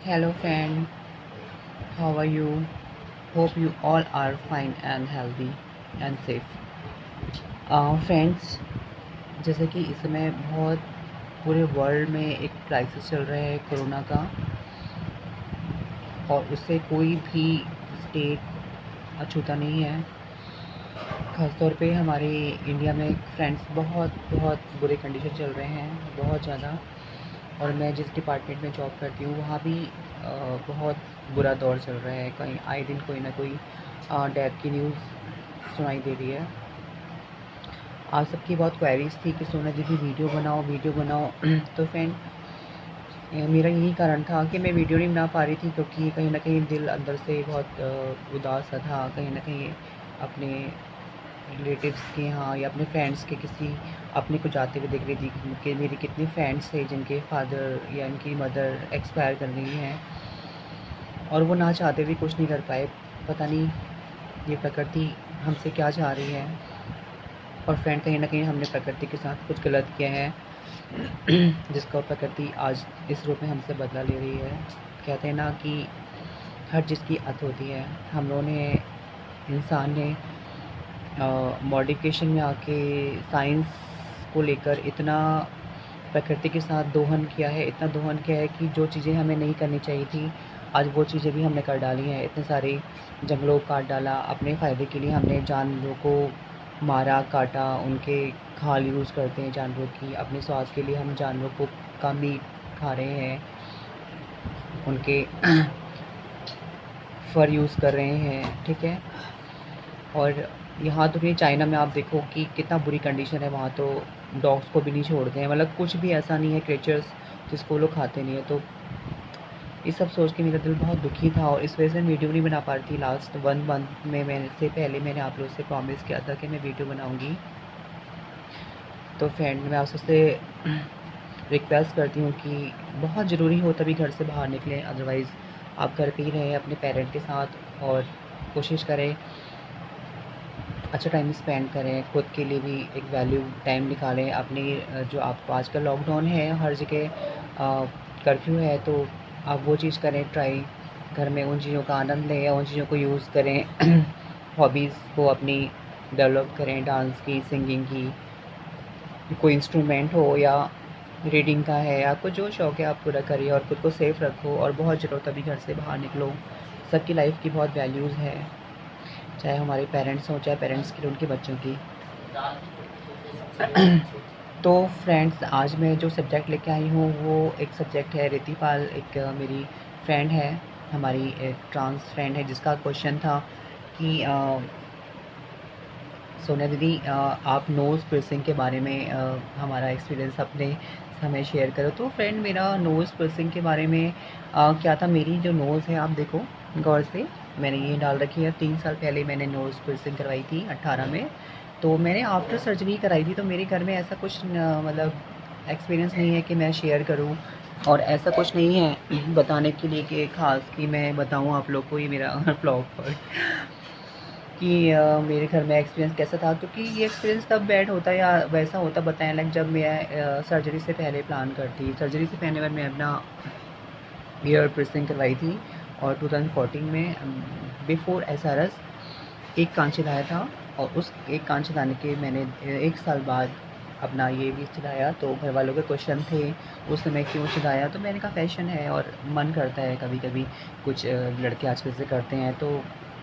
Hello friend, how are you? Hope you all are fine and healthy and safe. Friends, जैसे कि इस समय बहुत पूरे वर्ल्ड में एक क्राइसिस चल रहा है कोरोना का, और उससे कोई भी स्टेट अछूता नहीं है। ख़ासतौर पे हमारे इंडिया में फ्रेंड्स बहुत बहुत बुरे कंडीशन चल रहे हैं, बहुत ज़्यादा। और मैं जिस डिपार्टमेंट में जॉब करती हूँ वहाँ भी बहुत बुरा दौर चल रहा है। कहीं आए दिन कोई ना कोई डेथ की न्यूज़ सुनाई दे रही है। आप सबकी बहुत क्वेरीज थी कि सोना दीदी वीडियो बनाओ वीडियो बनाओ। तो फ्रेंड, मेरा यही कारण था कि मैं वीडियो नहीं बना पा रही थी, क्योंकि कहीं ना कहीं दिल अंदर से बहुत उदास सा था। कहीं ना कहीं अपने रिलेटिव्स के यहाँ या अपने फ्रेंड्स के किसी अपने को जाते हुए देख रही थी कि मेरे कितने फ्रेंड्स थे जिनके फादर या इनकी मदर एक्सपायर कर गई हैं, और वो ना चाहते भी कुछ नहीं कर पाए। पता नहीं ये प्रकृति हमसे क्या चाह रही है। और फ्रेंड, कहीं ना कहीं हमने प्रकृति के साथ कुछ गलत किया है जिसका प्रकृति आज इस रूप में हमसे बदला ले रही है। कहते हैं ना कि हर चीज़ की अत होती है। हम लोगों ने, इंसान ने मॉडिफिकेशन में आके साइंस को लेकर इतना प्रकृति के साथ दोहन किया है, इतना दोहन किया है कि जो चीज़ें हमें नहीं करनी चाहिए थी, आज वो चीज़ें भी हमने कर डाली हैं। इतने सारे जंगलों को काट डाला अपने फ़ायदे के लिए। हमने जानवरों को मारा, काटा, उनके खाल यूज़ करते हैं जानवरों की। अपने स्वाद के लिए हम जानवरों को का मीट खा रहे हैं, उनके फर यूज़ कर रहे हैं, ठीक है। और यहाँ तो नहीं, चाइना में आप देखो कि कितना बुरी कंडीशन है। वहाँ तो डॉग्स को भी नहीं छोड़ते हैं, मतलब कुछ भी ऐसा नहीं है क्रिएचर्स जिसको लोग खाते नहीं है। तो ये सब सोच के मेरा दिल बहुत दुखी था, और इस वजह से वीडियो नहीं बना पा रही थी। लास्ट 1 मंथ में मैंने से पहले मैंने आप लोगों से प्रॉमिस किया था कि मैं वीडियो बनाऊँगी। तो फ्रेंड, मैं आप सबसे रिक्वेस्ट करती हूँ कि बहुत ज़रूरी हो तभी घर से बाहर निकलें, अदरवाइज़ आप घर पे ही रहें अपने पेरेंट के साथ। और कोशिश करें अच्छा टाइम स्पेंड करें, खुद के लिए भी एक वैल्यू टाइम निकालें अपनी। जो आपको आजकल लॉकडाउन है, हर जगह कर्फ्यू है, तो आप वो चीज़ करें ट्राई। घर में उन चीज़ों का आनंद लें या उन चीज़ों को यूज़ करें हॉबीज़ को अपनी डेवलप करें, डांस की, सिंगिंग की, कोई इंस्ट्रूमेंट हो या रीडिंग का है। आपको जो शौक़ है आप पूरा करिए, और खुद को सेफ़ रखो। और बहुत ज़रूरत तभी घर से बाहर निकलो। सबकी लाइफ की बहुत वैल्यूज़ है, चाहे हमारे पेरेंट्स हों, चाहे पेरेंट्स की उनके बच्चों की। तो फ्रेंड्स, आज मैं जो सब्जेक्ट लेके आई हूँ वो एक सब्जेक्ट है रितिपाल, एक मेरी फ्रेंड है, हमारी एक ट्रांस फ्रेंड है, जिसका क्वेश्चन था कि सोनिया दीदी, आप नोज़ पियर्सिंग के बारे में हमारा एक्सपीरियंस अपने हमें शेयर करो। तो फ्रेंड, मेरा नोज़ पियर्सिंग के बारे में क्या था। मेरी जो नोज़ है, आप देखो गौर से, मैंने ये डाल रखी है। 3 साल पहले मैंने नोज़ पियर्सिंग करवाई थी 18 में। तो मैंने आफ्टर सर्जरी कराई थी। तो मेरे घर में ऐसा कुछ मतलब एक्सपीरियंस नहीं है कि मैं शेयर करूं, और ऐसा कुछ नहीं है बताने के लिए कि ख़ास कि मैं बताऊं आप लोग को। ये मेरा ब्लॉग पर कि मेरे घर में एक्सपीरियंस कैसा था, क्योंकि ये एक्सपीरियंस तब बैड होता या वैसा होता बताएं, लाइक जब मैं सर्जरी से पहले प्लान करती। सर्जरी से पहले मैं अपना ईयर पियर्सिंग करवाई थी, और 2014 में बिफोर एसआरएस एक कान छिदाया था। और उस एक कान छिदाने के मैंने 1 साल बाद अपना ये भी छिदाया। तो घर वालों के क्वेश्चन थे उस समय क्यों छिदाया, तो मैंने कहा फैशन है और मन करता है कभी कभी, कुछ लड़के आजकल से करते हैं। तो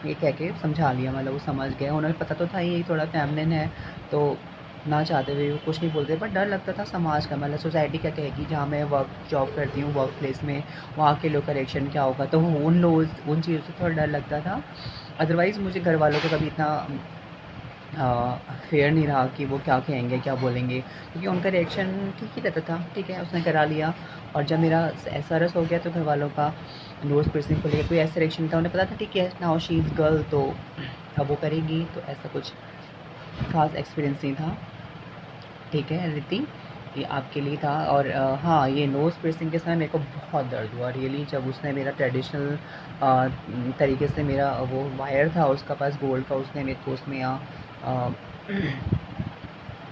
ये कह के समझा लिया, मतलब वो समझ गए, उन्हें पता तो था ये थोड़ा फेमिनिन है। तो ना चाहते हुए वो कुछ नहीं बोलते, बट डर लगता था समाज का, मतलब सोसाइटी क्या कहेगी। जहाँ मैं वर्क जॉब करती हूँ, वर्क प्लेस में, वहाँ के लोग का रिएक्शन क्या होगा। तो उन चीज़ों से थोड़ा डर लगता था। अदरवाइज़ मुझे घर वालों को कभी इतना फेयर नहीं रहा कि वो क्या कहेंगे, क्या बोलेंगे, क्योंकि उनका रिएक्शन ठीक ही रहता था। ठीक है, उसने करा लिया। और जब मेरा एसआरएस हो गया तो घर वालों का नोज़ पियर्सिंग को लेकर कोई ऐसा रिएक्शन था। उन्हें पता था ठीक है, नाउ शी इज़ गर्ल, तो अब वो करेगी। तो ऐसा कुछ ख़ास एक्सपीरियंस नहीं था। ठीक है रिति, ये आपके लिए था। और हाँ, ये नोज़ पियर्सिंग के समय मेरे को बहुत दर्द हुआ रियली, जब उसने मेरा ट्रेडिशनल तरीके से मेरा वो वायर था उसका पास गोल्ड का, उसने मेरे को उसमें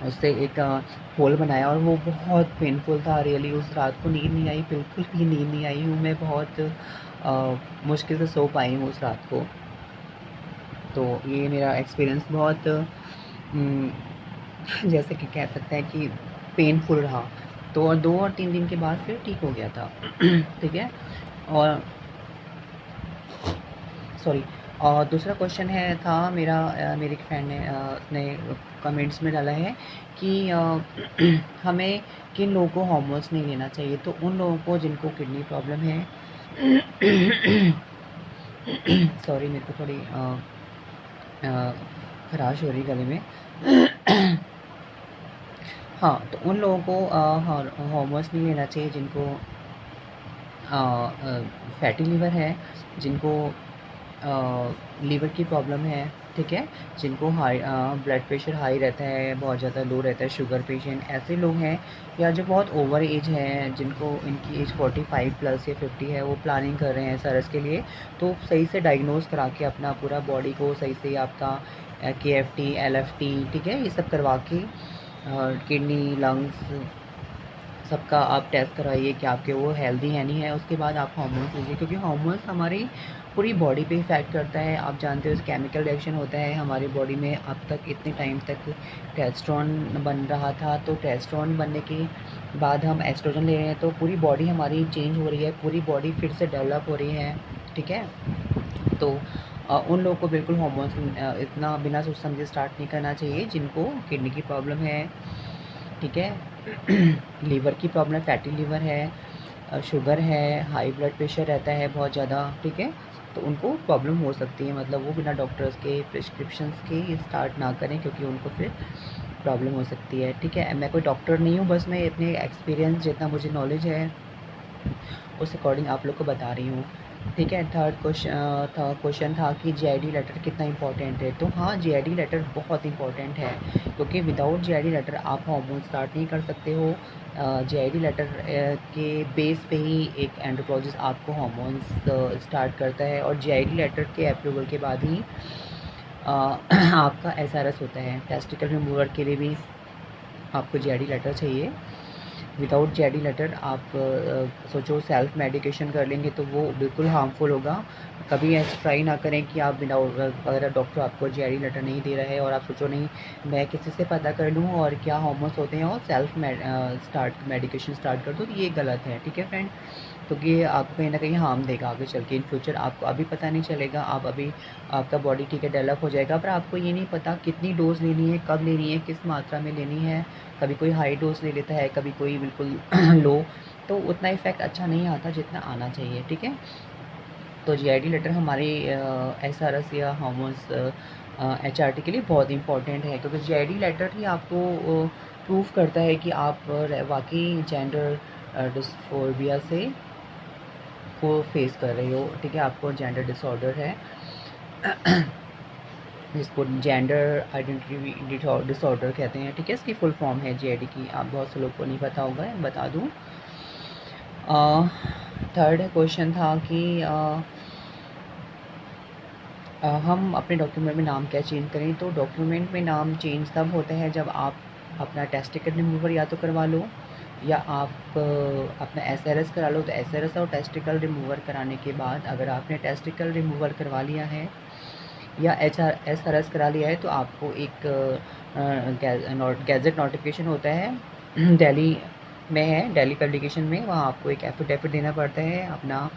उससे एक होल बनाया और वो बहुत पेनफुल था रियली। उस रात को नींद नहीं आई, बिल्कुल भी नींद नहीं आई हूँ मैं, बहुत मुश्किल से सो पाई हूँ उस रात को। तो ये मेरा एक्सपीरियंस बहुत जैसे कि कह सकते हैं कि पेनफुल रहा। तो और 2 और 3 दिन के बाद फिर ठीक हो गया था। ठीक है। और सॉरी, और दूसरा क्वेश्चन है था मेरा, मेरी एक फ्रेंड ने ने कमेंट्स में डाला है कि हमें किन लोगों को हॉर्मोन्स नहीं लेना चाहिए। तो उन लोगों को जिनको किडनी प्रॉब्लम है सॉरी, मेरे को थोड़ी खराश हो रही गले में। हाँ, तो उन लोगों को हॉर्मोन्स नहीं लेना चाहिए जिनको फैटी लीवर है, जिनको लीवर की प्रॉब्लम है, ठीक है, जिनको हाई ब्लड प्रेशर हाई रहता है, बहुत ज़्यादा लो रहता है, शुगर पेशेंट, ऐसे लोग हैं, या जो बहुत ओवर एज हैं, जिनको इनकी एज 45 प्लस या 50 है, वो प्लानिंग कर रहे हैं सरस के लिए। तो सही से डायग्नोज करा के अपना पूरा बॉडी को सही से आपका KFT LFT, ठीक है, ये सब करवा के किडनी लंग्स सबका आप टेस्ट कराइए कि आपके वो हेल्दी है नहीं है। उसके बाद आप हार्मोन्स लीजिए, क्योंकि हार्मोन्स हमारी पूरी बॉडी पे इफ़ेक्ट करता है। आप जानते हो केमिकल रिएक्शन होता है हमारी बॉडी में। अब तक इतने टाइम तक टेस्टोस्टेरोन बन रहा था, तो टेस्टोस्टेरोन बनने के बाद हम एस्ट्रोजन ले रहे हैं, तो पूरी बॉडी हमारी चेंज हो रही है, पूरी बॉडी फिर से डेवलप हो रही है, ठीक है। तो उन लोगों को बिल्कुल हार्मोन्स इतना बिना सोच समझे स्टार्ट नहीं करना चाहिए जिनको किडनी की प्रॉब्लम है, ठीक है। लीवर की प्रॉब्लम, फैटी लीवर है, शुगर है, हाई ब्लड प्रेशर रहता है बहुत ज़्यादा, ठीक है। तो उनको प्रॉब्लम हो सकती है, मतलब वो बिना डॉक्टर्स के प्रिस्क्रिप्शंस के स्टार्ट ना करें, क्योंकि उनको फिर प्रॉब्लम हो सकती है, ठीक है। मैं कोई डॉक्टर नहीं हूँ, बस मैं इतने एक्सपीरियंस जितना मुझे नॉलेज है उस अकॉर्डिंग आप लोग को बता रही हूँ, ठीक है। थर्ड क्वेश्चन था कि GID लेटर कितना इंपॉर्टेंट है। तो हाँ, GID लेटर बहुत इंपॉर्टेंट है, क्योंकि विदाउट GID लेटर आप हार्मोन स्टार्ट नहीं कर सकते हो। GID लेटर के बेस पे ही एक एंड्रोलॉजिस्ट आपको हार्मोन्स स्टार्ट करता है, और GID लेटर के अप्रूवल के बाद ही आपका SRS होता है। टेस्टिकल रिमूवर के लिए भी आपको GID लेटर चाहिए। विदाउट GID लेटर आप सोचो सेल्फ मेडिकेशन कर लेंगे तो वो बिल्कुल हार्मफुल होगा। कभी ऐसे ट्राई ना करें कि आप विदाउट, अगर डॉक्टर आपको GID लेटर नहीं दे रहा है और आप सोचो नहीं मैं किसी से पता कर लूँ और क्या हार्मोन्स होते हैं और सेल्फ मेडिकेशन स्टार्ट कर दूँ, तो ये गलत है, ठीक है फ्रेंड। तो ये आपको कहीं ना कहीं हार्म देगा आगे चल के, इन फ्यूचर आपको अभी पता नहीं चलेगा। आप अभी आपका बॉडी ठीक है डेवलप हो जाएगा, पर आपको ये नहीं पता कितनी डोज लेनी है, कब लेनी है, किस मात्रा में लेनी है। कभी कोई हाई डोज ले लेता है, कभी कोई बिल्कुल लो, तो उतना इफ़ेक्ट अच्छा नहीं आता जितना आना चाहिए, ठीक है। तो GID लेटर हमारे SRS या हार्मोन्स HRT के लिए बहुत इंपॉर्टेंट है, क्योंकि GID लेटर ही आपको प्रूव करता है कि आप वाकई जेंडर डिस्फोर्बिया से को फेस कर रहे हो, ठीक है। आपको जेंडर डिसऑर्डर है जिसको जेंडर आइडेंटिटी डिसऑर्डर कहते हैं, ठीक है। इसकी फुल फॉर्म है GID की, आप बहुत से लोग को नहीं पता होगा, बता दूँ। थर्ड क्वेश्चन था कि हम अपने डॉक्यूमेंट में नाम क्या चेंज करें। तो डॉक्यूमेंट में नाम चेंज तब होता है जब आप अपना टेस्टिकल रिमूवर या तो करवा लो, या आप अपना SRS करा लो। तो SRS और टेस्टिकल रिमूवर कराने के बाद अगर आपने टेस्टिकल रिमूवर करवा लिया है या SRS करा लिया है, तो आपको एक गैजेट नोटिफिकेशन होता है दिल्ली में है, दिल्ली पब्लिकेशन में, वहाँ आपको एक एफिडेविट देना पड़ता है, अपना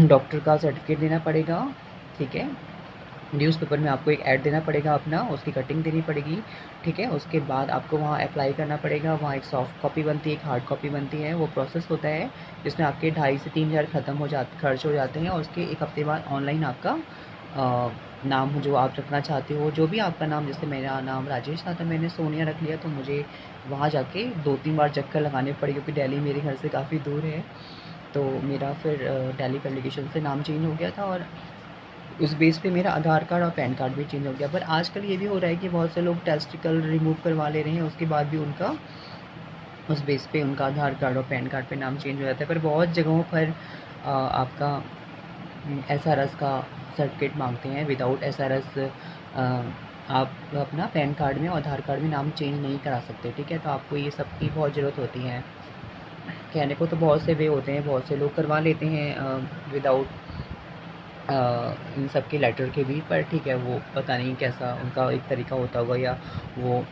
डॉक्टर का सर्टिफिकेट देना पड़ेगा, ठीक है। न्यूज़पेपर में आपको एक ऐड देना पड़ेगा अपना, उसकी कटिंग देनी पड़ेगी, ठीक है। उसके बाद आपको वहाँ अप्लाई करना पड़ेगा, वहाँ एक सॉफ्ट कॉपी बनती है, एक हार्ड कॉपी बनती है, वो प्रोसेस होता है जिसमें आपके 2.5 से 3 हज़ार खर्च हो जाते हैं, और उसके एक हफ्ते बाद ऑनलाइन आपका नाम जो आप रखना चाहते हो, जो भी आपका नाम, जैसे मेरा नाम राजेश था तो मैंने सोनिया रख लिया, तो मुझे वहाँ जाके 2-3 बार चक्कर लगाने पड़े, क्योंकि दिल्ली मेरे घर से काफ़ी दूर है। तो मेरा फिर दिल्ली पब्लिकेशन से नाम चेंज हो गया था, और उस बेस पे मेरा आधार कार्ड और पैन कार्ड भी चेंज हो गया। पर आजकल ये भी हो रहा है कि बहुत से लोग टेस्टिकल रिमूव करवा ले रहे हैं, उसके बाद भी उनका उस बेस पे उनका आधार कार्ड और पैन कार्ड पे नाम चेंज हो जाता है। पर बहुत जगहों पर आपका SRS का सर्टिफिकेट मांगते हैं। विदाउट SRS आप अपना पैन कार्ड में और आधार कार्ड में नाम चेंज नहीं करा सकते, ठीक है। तो आपको ये सब की बहुत ज़रूरत होती है। कहने को तो बहुत से वे होते हैं, बहुत से लोग करवा लेते हैं विदाउट इन सब के लेटर के भी, पर ठीक है, वो पता नहीं कैसा उनका एक तरीका होता होगा, या वो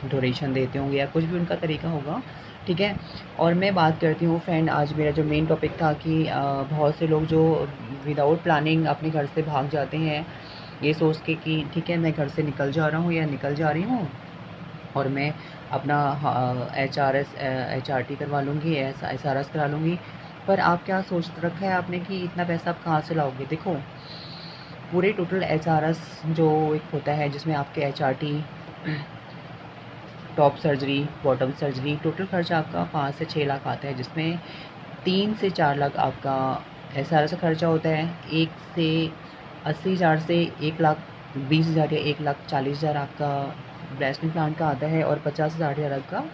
डोनेशन देते होंगे, या कुछ भी उनका तरीका होगा, ठीक है। और मैं बात करती हूँ फ्रेंड, आज मेरा जो मेन टॉपिक था कि बहुत से लोग जो विदाउट प्लानिंग अपने घर से भाग जाते हैं, ये सोच के कि ठीक है मैं घर से निकल जा रहा हूँ या निकल जा रही हूँ, और मैं अपना HRT करवा लूँगी, SRS करा लूँगी। पर आप क्या सोच रखा है आपने कि इतना पैसा आप कहाँ से लाओगे? देखो, पूरे टोटल HRS जो एक होता है, जिसमें आपके HRT, top surgery, bottom surgery, total खर्चा आपका 5 से 6 लाख आता है, जिसमें 3 से 4 लाख आपका SRS का खर्चा होता है, 1 से 80,000 से 1,20,000 या 1,40,000 आपका ब्रेस्ट इम्प्लांट का आता है, और 50 से 60,000 आपका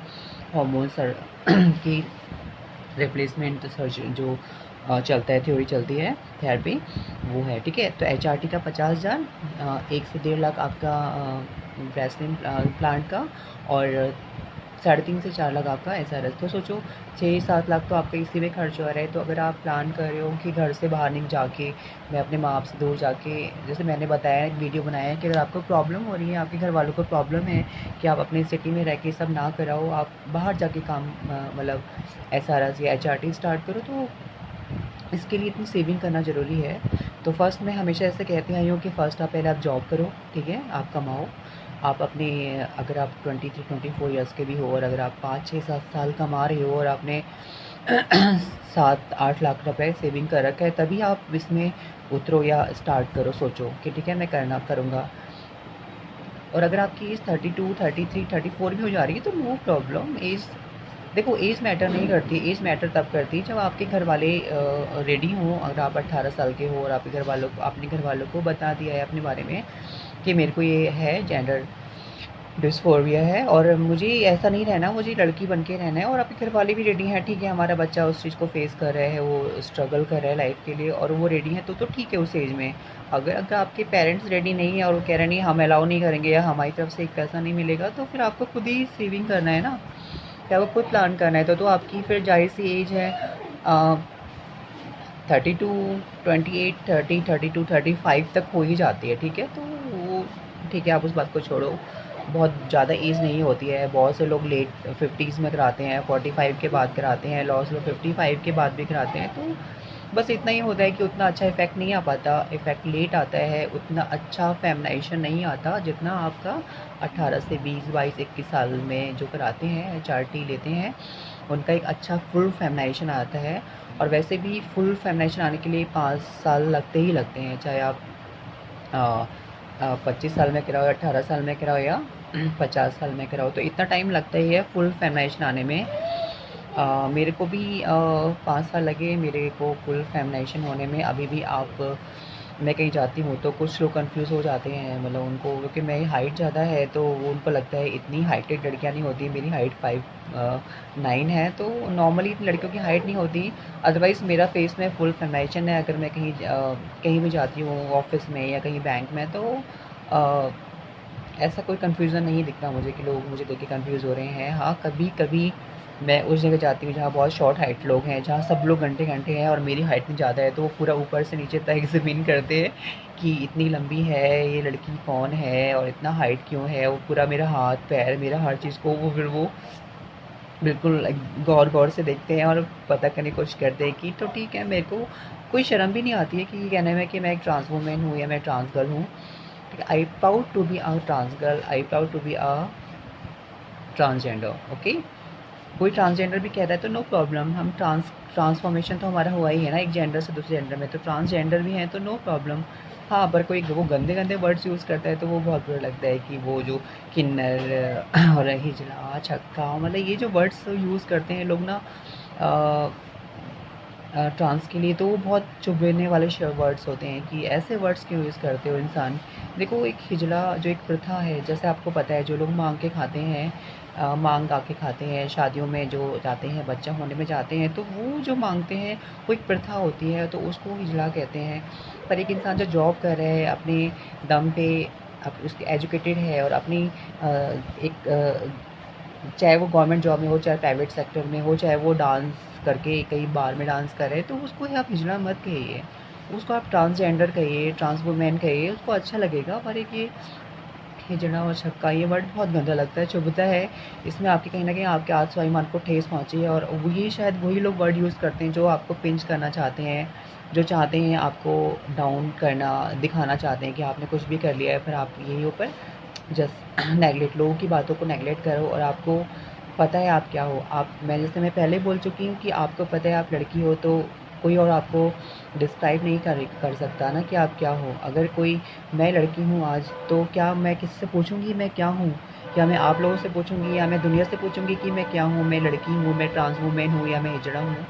हार्मोन सर की रिप्लेसमेंट सर्जरी जो चलता है, थ्योरी चलती है, थेरेपी, वो है, ठीक है। तो HRT का 50,000, 1 से 1.5 लाख आपका ब्रेस्ट इम्प्लांट का, और 3.5 से 4 लाख आपका SRS। तो सोचो 6-7 लाख तो आपका इसी में खर्च हो रहा है। तो अगर आप प्लान कर रहे हो कि घर से बाहर नहीं जाके, मैं अपने माँ बाप से दूर जाके, जैसे मैंने बताया, एक वीडियो बनाया है कि अगर आपको प्रॉब्लम हो रही है, आपके घर वालों को प्रॉब्लम है कि आप अपने सिटी में रह के सब ना कराओ, आप बाहर जाके काम मतलब SRS या HRT स्टार्ट करो, तो इसके लिए इतनी सेविंग करना ज़रूरी है। तो फर्स्ट मैं हमेशा ऐसे कहती आई हूँ कि फ़र्स्ट आप पहले आप जॉब करो, ठीक है, आप कमाओ, आप अपने, अगर आप 23-24 ईयर्स के भी हो, और अगर आप 5-6-7 साल कमा रहे हो, और आपने 7-8 लाख रुपए सेविंग कर रखा है, तभी आप इसमें उतरो या स्टार्ट करो, सोचो कि ठीक है मैं करना करूँगा। और अगर आपकी एज 32, 33, 34 भी हो जा रही है, तो नो प्रॉब्लम। एज, देखो, एज मैटर नहीं करती, एज मैटर तब करती है जब आपके घर वाले रेडी हों। अगर आप 18 साल के हो और आपके घर वालों को, अपने घर वालों को बता दिया है अपने बारे में कि मेरे को ये है, जेंडर डिस्फोरिया है, और मुझे ऐसा नहीं रहना, मुझे लड़की बन के रहना है, और आपके घर वाले भी रेडी हैं, ठीक है, हमारा बच्चा उस चीज़ को फेस कर रहा है, वो स्ट्रगल कर रहा है लाइफ के लिए, और वो रेडी है, तो ठीक है उस एज में। अगर आपके पेरेंट्स रेडी नहीं है और वो कह रहे नहीं हम अलाउ नहीं करेंगे, या हमारी तरफ से एक पैसा नहीं मिलेगा, तो फिर आपको खुद ही सेविंग करना है ना, क्या आपको खुद प्लान करना है। तो आपकी फिर जाहिर सी एज है 32, 28, 30, 32, 35 तक हो ही जाती है, ठीक है। तो वो ठीक है, आप उस बात को छोड़ो, बहुत ज़्यादा एज नहीं होती है। बहुत से लोग लेट 50s में कराते हैं, 45 के बाद कराते हैं, लॉस लोग 55 के बाद भी कराते हैं। तो बस इतना ही होता है कि उतना अच्छा इफ़ेक्ट नहीं आ पाता, इफ़ेक्ट लेट आता है, उतना अच्छा फेमिनाइजेशन नहीं आता जितना आपका 18 से 20, 22, 21 साल में जो कराते हैं, HRT लेते हैं, उनका एक अच्छा फुल फेमिनाइजेशन आता है। और वैसे भी फुल फेमिनाइजेशन आने के लिए 5 साल लगते ही लगते हैं, चाहे आप 25 साल में कराओ, 18 साल में कराओ, या 50 साल में कराओ, तो इतना टाइम लगता ही है फुल फेमिनाइजेशन आने में। मेरे को भी 5 साल लगे मेरे को फुल फेमिनाइजेशन होने में। अभी भी आप, मैं कहीं जाती हूँ तो कुछ लोग कंफ्यूज हो जाते हैं, मतलब उनको, क्योंकि मेरी हाइट ज़्यादा है, तो वो उनको लगता है इतनी हाइटेड लड़कियाँ नहीं होती। मेरी हाइट 5'9" है, तो नॉर्मली इतनी लड़कियों की हाइट नहीं होती। अदरवाइज़ मेरा फेस में फुल फेमिनाइजेशन है। अगर मैं कहीं भी जाती हूँ ऑफिस में या कहीं बैंक में, तो अ, ऐसा कोई कन्फ्यूज़न नहीं दिखता मुझे कि लोग मुझे देख के कन्फ्यूज़ हो रहे हैं। हाँ, कभी-कभी मैं उस जगह जाती हूँ जहाँ बहुत शॉर्ट हाइट लोग हैं, जहाँ सब लोग घंटे-घंटे हैं और मेरी हाइट में ज़्यादा है, तो वो पूरा ऊपर से नीचे तक एग्ज़ामिन करते हैं कि इतनी लंबी है, ये लड़की कौन है और इतना हाइट क्यों है। वो पूरा मेरा हाथ-पैर, मेरा हर चीज़ को वो बिल्कुल गौर-गौर से देखते हैं और पता करने की कोशिश करते हैं कि, तो ठीक है, मेरे को कोई शर्म भी नहीं आती है कि ये कहने में कि मैं एक ट्रांस वूमेन हूँ या मैं ट्रांस गर्ल हूँ। ठीक है, I proud to be a trans girl, I proud to be a transgender, okay. कोई ट्रांसजेंडर भी कह रहा है तो नो प्रॉब्लम, हम ट्रांसफॉर्मेशन तो हमारा हुआ ही है ना, एक जेंडर से दूसरे जेंडर में, तो ट्रांसजेंडर भी हैं तो नो प्रॉब्लम। हाँ, पर कोई वो गंदे गंदे वर्ड्स यूज़ करता है तो वो बहुत बुरा लगता है कि वो जो किन्नर और हिजड़ा, छक्का, मतलब ये जो वर्ड्स यूज़ करते हैं लोग ना ट्रांस के लिए, तो वो बहुत चुभने वाले वर्ड्स होते हैं कि ऐसे वर्ड्स क्यों यूज़ करते हो इंसान। देखो, एक हिजला जो एक प्रथा है, जैसे आपको पता है, जो लोग मांग के खाते हैं, मांग गा के खाते हैं, शादियों में जो जाते हैं, बच्चा होने में जाते हैं, तो वो जो मांगते हैं वो एक प्रथा होती है, तो उसको हिजला कहते हैं। पर एक इंसान जो जॉब कर रहा है अपने दम पे, अब उसकी एजुकेटेड है और अपनी एक चाहे वो गवर्नमेंट जॉब में हो, चाहे प्राइवेट सेक्टर में हो, चाहे वो डांस करके कई बार में डांस करे, तो उसको आप हिजड़ा मत कहिए, उसको आप ट्रांसजेंडर कहिए, ट्रांस वुमेन कहिए, उसको अच्छा लगेगा। पर एक ये हिजड़ा और छक्का, ये वर्ड बहुत गंदा लगता है, चुभता है। इसमें आपके कहीं न कहीं आपके आत्म-स्वाभिमान को ठेस पहुँची है और वही शायद वही लोग वर्ड यूज़ करते हैं जो आपको पिंच करना चाहते हैं, जो चाहते हैं आपको डाउन करना, दिखाना चाहते हैं कि आपने कुछ भी कर लिया है, फिर आप यही ऊपर जस्ट नेगलेक्ट, लोगों की बातों को नेगलेक्ट करो और आपको पता है आप क्या हो। आप मैं जैसे मैं पहले बोल चुकी हूँ कि आपको पता है आप लड़की हो, तो कोई और आपको डिस्क्राइब नहीं कर सकता ना कि आप क्या हो। अगर कोई मैं लड़की हूँ आज, तो क्या मैं किसी से पूछूँगी मैं क्या हूँ? या मैं आप लोगों से पूछूँगी या मैं दुनिया से पूछूँगी कि मैं क्या हूँ? मैं लड़की हूँ, मैं ट्रांस वुमेन हूँ या मैं हिजड़ा हूँ?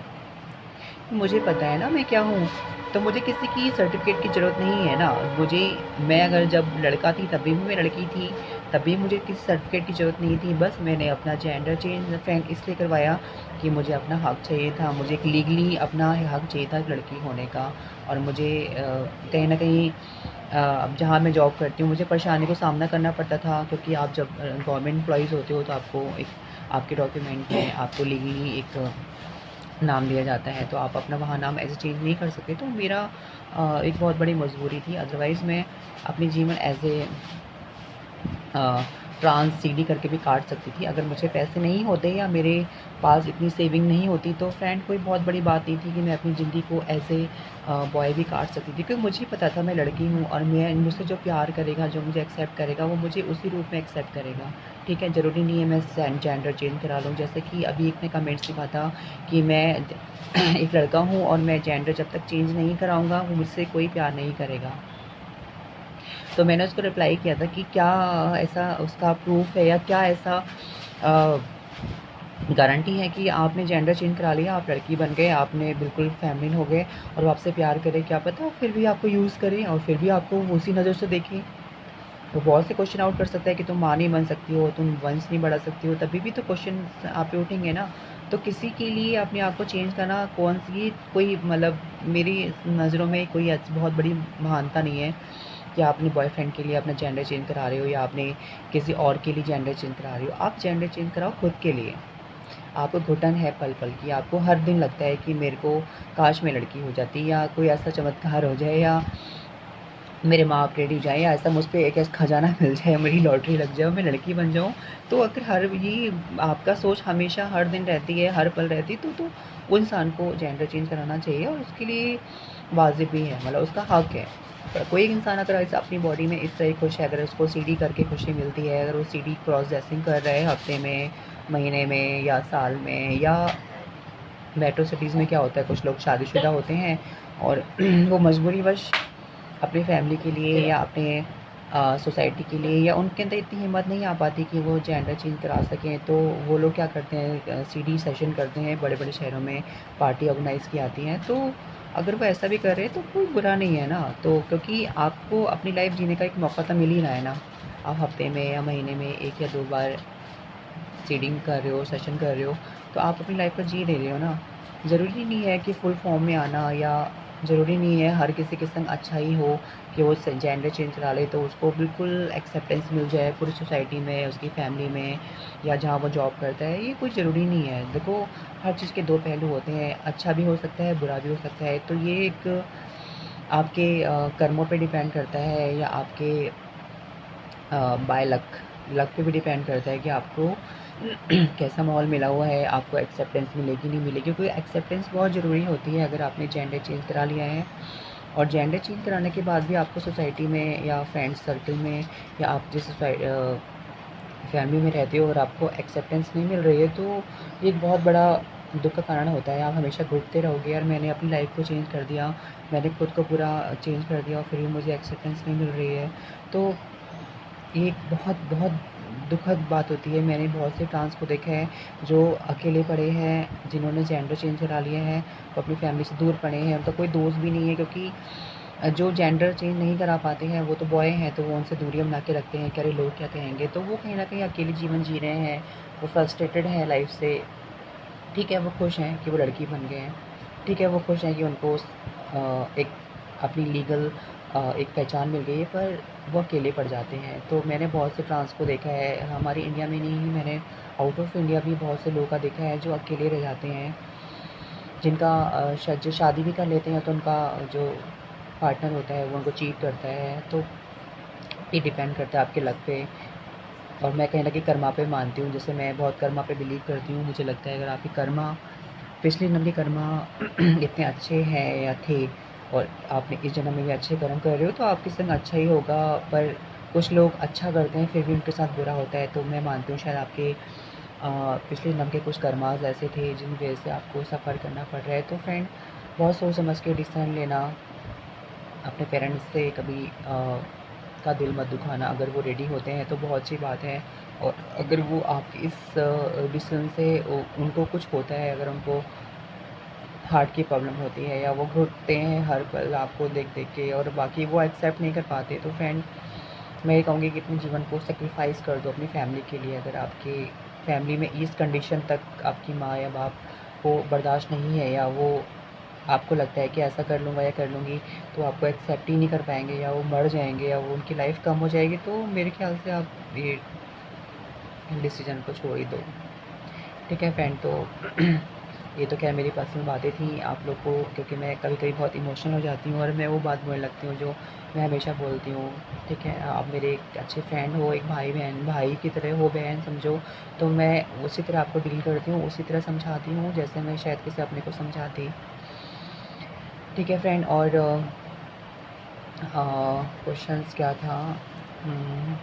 मुझे पता है ना मैं क्या हूँ, तो मुझे किसी की सर्टिफ़िकेट की ज़रूरत नहीं है ना। मुझे मैं अगर जब लड़का थी तब भी मैं लड़की थी, तब भी मुझे किसी सर्टिफ़िकेट की ज़रूरत नहीं थी। बस मैंने अपना जेंडर चेंज फ्रैंक इसलिए करवाया कि मुझे अपना हक़ चाहिए था, मुझे एक लीगली अपना हक़ चाहिए था एक लड़की होने का। और मुझे कहीं न कहीं अब जहाँ मैं जॉब करती हूँ, मुझे परेशानी का सामना करना पड़ता था, क्योंकि आप जब गवर्नमेंट एम्प्लॉइज़ होते हो तो आपको एक आपके डॉक्यूमेंट में आपको लीगली एक नाम दिया जाता है, तो आप अपना वहाँ नाम ऐसे चेंज नहीं कर सकते। तो मेरा एक बहुत बड़ी मजबूरी थी, अदरवाइज़ मैं अपनी जीवन एज ए ट्रांस सीडी करके भी काट सकती थी। अगर मुझे पैसे नहीं होते या मेरे पास इतनी सेविंग नहीं होती, तो फ्रेंड कोई बहुत बड़ी बात नहीं थी कि मैं अपनी ज़िंदगी को एज ए बॉय भी काट सकती थी, क्योंकि मुझे पता था मैं लड़की हूँ और मैं मुझसे जो प्यार करेगा, जो मुझे एक्सेप्ट करेगा, वो मुझे उसी रूप में एक्सेप्ट करेगा। ठीक है, ज़रूरी नहीं है मैं जेंडर चेंज करा लूँ। जैसे कि अभी एक ने कमेंट्स लिखा था कि मैं एक लड़का हूँ और मैं जेंडर जब तक चेंज नहीं कराऊँगा, वो मुझसे कोई प्यार नहीं करेगा। तो मैंने उसको रिप्लाई किया था कि क्या ऐसा उसका प्रूफ़ है या क्या ऐसा अ, गारंटी है कि आपने जेंडर चेंज करा लिया, आप लड़की बन गए, आपने बिल्कुल फ़ेमिनिन हो गए और वो आपसे प्यार करे, क्या पता फिर भी आपको यूज़ करे और फिर भी आपको उसी नज़र से देखे। वो बहुत से क्वेश्चन आउट कर सकता है कि तुम माँ नहीं बन सकती हो, तुम वंश नहीं बढ़ा सकती हो, तभी भी तो क्वेश्चन आप पे उठेंगे ना। तो किसी के लिए अपने आप को चेंज करना कौन-सी कोई मतलब मेरी नज़रों में कोई बहुत बड़ी महानता नहीं है कि आप अपने बॉयफ्रेंड के लिए अपना जेंडर चेंज करा रहे हो या आपने किसी और के लिए जेंडर चेंज करा रहे हो। आप जेंडर चेंज कराओ खुद के लिए। आपको घुटन है पल-पल की, आपको हर दिन लगता है कि मेरे को काश मैं लड़की हो जाती या कोई ऐसा चमत्कार हो जाए या मेरे माँ-बाप रेडी हो जाएँ या ऐसा मुझ पे एक ऐसा खजाना मिल जाए, मेरी लॉटरी लग जाए और मैं लड़की बन जाऊँ। तो अगर हर ये आपका सोच हमेशा हर दिन रहती है, हर पल रहती है, तो वो इंसान को जेंडर चेंज कराना चाहिए और उसके लिए वाजिब भी है, मतलब उसका हक है। पर कोई एक इंसान अगर ऐसा अपनी बॉडी में इस तरह खुश है, अगर उसको सीढ़ी करके खुशी मिलती है, अगर वो सीढ़ी क्रॉस ड्रेसिंग कर रहा है हफ्ते में, महीने में या साल में, या मेट्रो सिटीज़ में क्या होता है, कुछ लोग शादीशुदा होते हैं और वो मजबूरीवश अपनी फैमिली के लिए या अपने सोसाइटी के लिए, या उनके अंदर इतनी हिम्मत नहीं आ पाती कि वो जेंडर चेंज करा सकें, तो वो लोग क्या करते हैं, सीडी सेशन करते हैं, बड़े-बड़े शहरों में पार्टी ऑर्गेनाइज़ की आती हैं। तो अगर वो ऐसा भी कर रहे हैं तो कोई बुरा नहीं है ना, तो क्योंकि आपको अपनी लाइफ़ जीने का एक मौका तो मिल ही रहा है ना। आप हफ्ते में या महीने में 1 या 2 बार सीडिंग कर रहे हो, सेशन कर रहे हो, तो आप अपनी लाइफ़ को जी रहे हो ना। ज़रूरी नहीं है कि फुल फॉर्म में आना, या ज़रूरी नहीं है हर किसी के संग अच्छा ही हो कि वो जेंडर चेंज करा ले तो उसको बिल्कुल एक्सेप्टेंस मिल जाए पूरी सोसाइटी में, उसकी फैमिली में या जहाँ वो जॉब करता है। ये कोई ज़रूरी नहीं है। देखो, हर चीज़ के 2 पहलू होते हैं, अच्छा भी हो सकता है, बुरा भी हो सकता है। तो ये एक आपके कर्मों पे डिपेंड करता है या आपके बाय लक लक पे भी डिपेंड करता है कि आपको कैसा माहौल मिला हुआ है, आपको एक्सेप्टेंस मिलेगी नहीं मिलेगी, क्योंकि एक्सेप्टेंस बहुत ज़रूरी होती है अगर आपने जेंडर चेंज करा लिया है। और जेंडर चेंज कराने के बाद भी आपको सोसाइटी में या फ्रेंड्स सर्कल में या आप जिस फैमिली में रहते हो और आपको एक्सेप्टेंस नहीं मिल रही है, तो ये एक बहुत बड़ा दुख का कारण होता है। आप हमेशा घुटते रहोगे, यार मैंने अपनी लाइफ को चेंज कर दिया, मैंने खुद को पूरा चेंज कर दिया और फिर भी मुझे एक्सेप्टेंस नहीं मिल रही है। तो ये एक बहुत बहुत दुखद बात होती है। मैंने बहुत से ट्रांस को देखा है जो अकेले पड़े हैं, जिन्होंने जेंडर चेंज करा लिया है, वो अपनी फैमिली से दूर पड़े हैं, उनका कोई दोस्त भी नहीं है, क्योंकि जो जेंडर चेंज नहीं करा पाते हैं वो तो बॉय हैं, तो वो उनसे दूरियां बना के रखते हैं कि अरे लोग क्या कहेंगे, तो वो कहीं ना कहीं अकेले जीवन जी रहे हैं, वो फ्रस्ट्रेटेड हैं लाइफ से। ठीक है, वो खुश हैं कि वो लड़की बन गए हैं, ठीक है, वो खुश हैं कि उनको एक अपनी लीगल एक पहचान मिल गई है, पर वो अकेले पड़ जाते हैं। तो मैंने बहुत से ट्रांस को देखा है, हमारी इंडिया में नहीं, मैंने आउट ऑफ इंडिया भी बहुत से लोगों का देखा है जो अकेले रह जाते हैं, जिनका जो शादी भी कर लेते हैं तो उनका जो पार्टनर होता है वो उनको चीट करता है। तो ये डिपेंड करता है आपके लक पे। और मैं कहीं न कहीं कर्मा पे मानती हूँ, जैसे मैं बहुत कर्मा पे बिलीव करती हूँ। मुझे लगता है अगर आपके कर्मा, पिछले जन्म के कर्मा इतने अच्छे हैं या थे, और आपने इस जन्म में भी अच्छे कर्म कर रहे हो, तो आपके संग अच्छा ही होगा। पर कुछ लोग अच्छा करते हैं फिर भी उनके साथ बुरा होता है। तो मैं मानती हूँ शायद आपके पिछले जन्म के कुछ कर्मास ऐसे थे जिन वजह से आपको सफ़र करना पड़ रहा है। तो फ्रेंड, बहुत सोच समझ के डिसीजन लेना, अपने पेरेंट्स से कभी का दिल मत दुखाना। अगर वो रेडी होते हैं तो बहुत अच्छी बात है, और अगर वो आपकी इस डिसीजन से उनको कुछ होता है, अगर उनको हार्ट की प्रॉब्लम होती है या वो घुटते हैं हर पल आपको देख देख के, और बाकी वो एक्सेप्ट नहीं कर पाते, तो फ्रेंड मैं ये कहूँगी कि अपने जीवन को सेक्रीफाइस कर दो अपनी फैमिली के लिए। अगर आपकी फैमिली में इस कंडीशन तक आपकी माँ या बाप को बर्दाश्त नहीं है, या वो आपको लगता है कि ऐसा कर लूँगा या कर लूँगी, तो आपको एक्सेप्ट ही नहीं कर पाएंगे, या वो मर जाएंगे, या वो उनकी लाइफ कम हो जाएगी, तो मेरे ख्याल से आप ये डिसीजन को छोड़ ही दो। ठीक है फ्रेंड, तो ये तो क्या मेरी पर्सनल बातें थी आप लोग को, क्योंकि मैं कभी कभी बहुत इमोशनल हो जाती हूँ और मैं वो बात बोलने लगती हूँ जो मैं हमेशा बोलती हूँ। ठीक है, आप मेरे एक अच्छे फ्रेंड हो, एक भाई बहन, भाई की तरह हो, बहन समझो, तो मैं उसी तरह आपको डील करती हूँ, उसी तरह समझाती हूँ जैसे मैं शायद किसी अपने को समझाती। ठीक है फ्रेंड, और क्वेश्चंस क्या था? हम्म,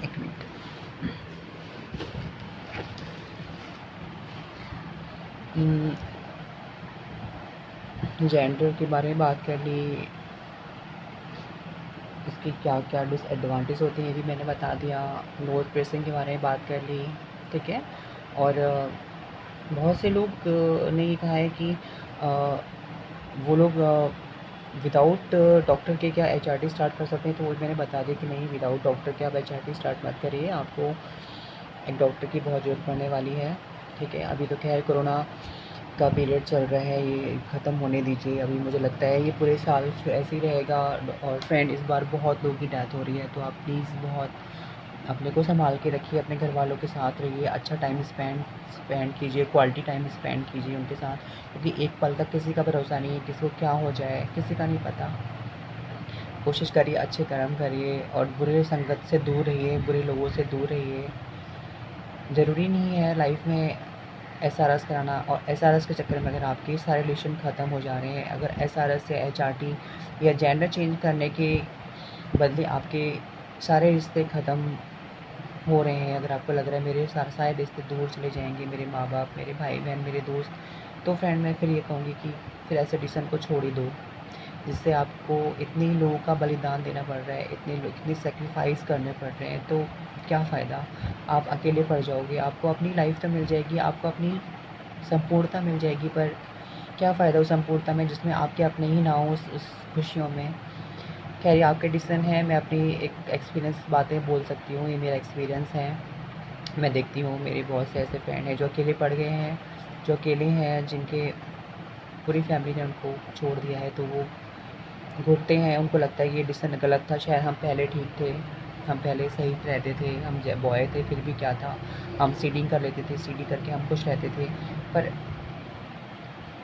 एक मिनट। जेंडर के बारे में बात कर ली, इसकी क्या क्या डिसएडवांटेज होते हैं ये भी मैंने बता दिया। नोज प्रेसिंग के बारे में बात कर ली। ठीक है, और बहुत से लोग ने ये कहा है कि वो लोग विदाउट डॉक्टर के क्या एचआरटी स्टार्ट कर सकते हैं, तो वो मैंने बता दिया कि नहीं, विदाउट डॉक्टर के आप एचआरटी स्टार्ट मत करिए, आपको एक डॉक्टर की बहुत ज़रूरत पड़ने वाली है। ठीक है, अभी तो खैर कोरोना का पीरियड चल रहा है, ये ख़त्म होने दीजिए। अभी मुझे लगता है ये पूरे साल ऐसे ही रहेगा। और फ्रेंड, इस बार बहुत लोगों की डेथ हो रही है, तो आप प्लीज़ बहुत अपने को संभाल के रखिए, अपने घर वालों के साथ रहिए, अच्छा टाइम स्पेंड कीजिए, क्वालिटी टाइम स्पेंड कीजिए उनके साथ, क्योंकि एक पल तक किसी का भरोसा नहीं है, किसी को क्या हो जाए किसी का नहीं पता। कोशिश करिए, अच्छे कर्म करिए, और बुरे संगत से दूर रहिए, बुरे लोगों से दूर रहिए। ज़रूरी नहीं है लाइफ में एसआरएस कराना, और एसआरएस के चक्कर में अगर आपके सारे रिलेशन ख़त्म हो जा रहे हैं, अगर एसआरएस या एचआरटी या जेंडर चेंज करने के बदले आपके सारे रिश्ते ख़त्म हो रहे हैं, अगर आपको लग रहा है मेरे सारे रिश्ते दूर चले जाएंगे, मेरे माँ बाप, मेरे भाई बहन, मेरे दोस्त, तो फ्रेंड मैं फिर ये कहूँगी कि फिर ऐसे डिसीजन को छोड़ ही दो, जिससे आपको इतने लोगों का बलिदान देना पड़ रहा है, इतने सेक्रीफाइस करने पड़ रहे हैं, तो क्या फ़ायदा। आप अकेले पड़ जाओगे, आपको अपनी लाइफ तो मिल जाएगी, आपको अपनी संपूर्णता मिल जाएगी, पर क्या फ़ायदा उस संपूर्णता में जिसमें आपके अपने ही ना हो उस खुशियों में। खैर, ये आपके डिसीजन है, मैं अपनी एक एक्सपीरियंस बातें बोल सकती हूँ, ये मेरा एक्सपीरियंस है। मैं देखती हूँ मेरे बहुत से ऐसे फ्रेंड हैं जो अकेले पड़ गए हैं, जो अकेले हैं, जिनके पूरी फैमिली ने उनको छोड़ दिया है, तो वो घुटते हैं, उनको लगता है ये डिसीजन गलत था, शायद हम पहले ठीक थे, हम पहले सही रहते थे, हम बॉय थे फिर भी क्या था, हम सीडिंग कर लेते थे, सीडी करके हम खुश रहते थे। पर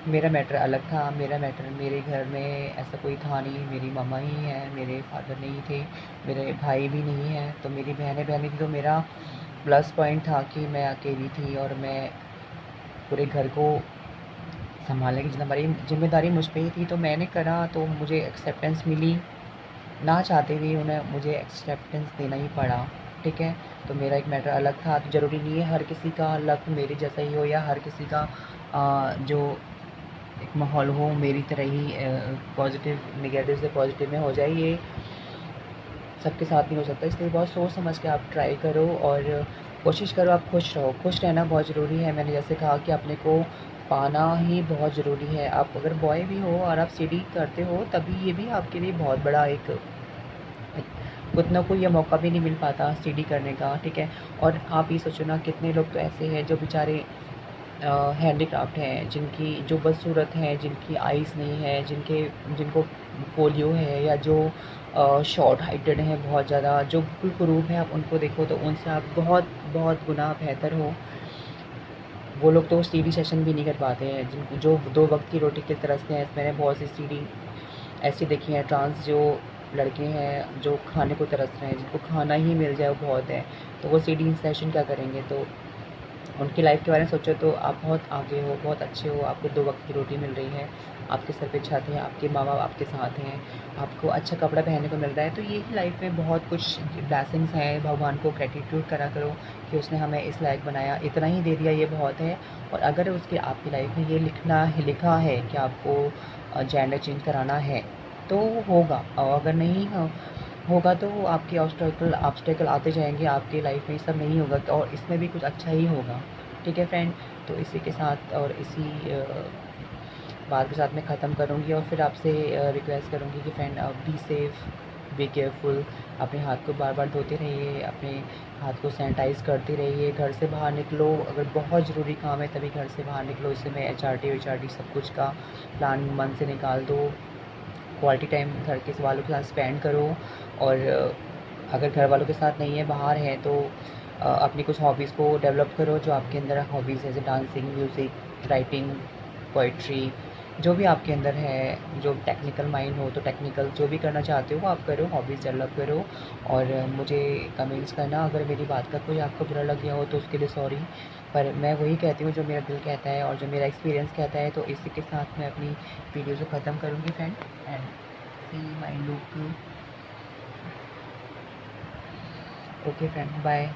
मेरा मैटर अलग था, मेरा मैटर, मेरे घर में ऐसा कोई था नहीं, मेरी मम्मा ही है, मेरे फादर नहीं थे, मेरे भाई भी नहीं है, तो मेरी बहनें थी, तो मेरा प्लस पॉइंट था कि मैं अकेली थी, और मैं पूरे घर को सँभालने की ज़िम्मेदारी मुझ पे ही थी, तो मैंने करा, तो मुझे एक्सेप्टेंस मिली। ना चाहते भी उन्हें मुझे एक्सेप्टेंस देना ही पड़ा। ठीक है, तो मेरा एक मैटर अलग था। तो ज़रूरी नहीं है हर किसी का लक मेरे जैसा ही हो, या हर किसी का जो एक माहौल हो मेरी तरह ही पॉजिटिव नेगेटिव से पॉजिटिव में हो जाए, ये सबके साथ नहीं हो सकता। इसलिए बहुत सोच समझ के आप ट्राई करो, और कोशिश करो आप खुश रहो। खुश रहना बहुत ज़रूरी है। मैंने जैसे कहा कि अपने को पाना ही बहुत ज़रूरी है। आप अगर बॉय भी हो और आप सीडी करते हो, तभी ये भी आपके लिए बहुत बड़ा एक उतना कोई ये मौका भी नहीं मिल पाता सीडी करने का। ठीक है, और आप ये सोचो ना, कितने लोग तो ऐसे हैं जो बेचारे हैंडीक्राफ्ट हैं, जिनकी जो बदसूरत हैं, जिनकी आइज़ नहीं है, जिनको पोलियो है, या जो शॉर्ट हाइटेड हैं बहुत ज़्यादा, जो बिल्कुल कुरूप हैं, आप उनको देखो तो उनसे आप बहुत बहुत गुना बेहतर हो। वो लोग तो सीढ़ी सेशन भी नहीं कर पाते हैं, जिन जो 2 वक़्त की रोटी के लिए तरसते हैं। मैंने बहुत सी सीढ़ी ऐसी देखी हैं, ट्रांस जो लड़के हैं जो खाने को तरस रहे हैं, जिनको खाना ही मिल जाए वो बहुत है, तो वो सीढ़ी सेशन क्या करेंगे? तो उनकी लाइफ के बारे में सोचो तो आप बहुत आगे हो, बहुत अच्छे हो, आपको 2 वक़्त की रोटी मिल रही है, आपके सर पे छत है, आपके माँ-बाप आपके साथ हैं, आपको अच्छा कपड़ा पहनने को मिल रहा है। तो यही लाइफ में बहुत कुछ ब्लेसिंग्स हैं। भगवान को ग्रैटिट्यूड करा करो कि उसने हमें इस लायक बनाया, इतना ही दे दिया ये बहुत है। और अगर उसके आपकी लाइफ में ये लिखा है कि आपको जेंडर चेंज कराना है, तो होगा, और अगर नहीं होगा तो आपके ऑब्स्टेकल आते जाएंगे आपके लाइफ में। ये सब नहीं होगा, और इसमें भी कुछ अच्छा ही होगा। ठीक है फ्रेंड, तो इसी के साथ और इसी बात के साथ मैं ख़त्म करूँगी, और फिर आपसे रिक्वेस्ट करूँगी कि friend be safe, be careful. अपने हाथ को बार बार धोते रहिए, अपने हाथ को सैनिटाइज़ करते रहिए। घर से बाहर निकलो, अगर बहुत ज़रूरी काम है तभी घर से बाहर निकलो। इससे मैं HRT सब कुछ का प्लान मन से निकाल दो। क्वालिटी टाइम घर के वालों के साथ स्पेंड करो। और अगर घर वालों के साथ नहीं है, बाहर है, तो अपनी कुछ हॉबीज़ को डेवलप करो, जो आपके अंदर हॉबीज़ जैसे डांसिंग, म्यूज़िक, राइटिंग, पोइट्री, जो भी आपके अंदर है, जो टेक्निकल माइंड हो तो टेक्निकल जो भी करना चाहते हो आप करो, हॉबीज़ डेवलप करो। और मुझे कमेंट्स करना अगर मेरी बात का कोई आपको बुरा लग गया हो तो उसके लिए सॉरी। पर मैं वही कहती हूँ जो मेरा दिल कहता है और जो मेरा एक्सपीरियंस कहता है। तो इसी के साथ मैं अपनी वीडियो को ख़त्म करूँगी friend, and see my look. Okay friend, bye.